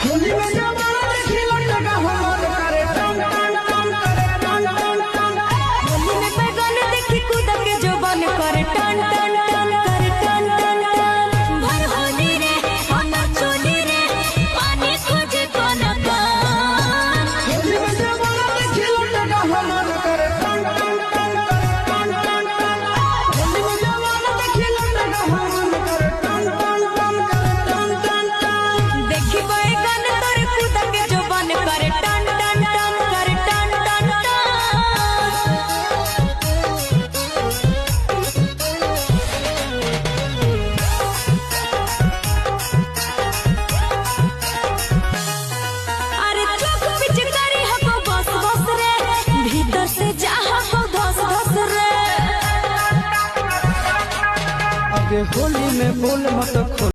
होली में जमाना देखी लटका हमर करे टन टन टन करे टन टन टन। होली में बैगन देखी कूद के जोबन करे टन टन टन करे टन टन टन। भर होली रे हमर चोली रे पानी खोजे कोन कान। होली में जमाना देखी लटका हमर करे टन टन टन करे टन टन टन। होली में जमाना देखी लटका हमर करे टन टन टन करे टन टन टन। देखी बैगन तोर कूद के जोबन करे टन टन टन करे टन टन टन। अरे चौक पिचकारी हको बस बस रे भीतर से जा हको धस धस रे। अबे होली में बोल मत खोल।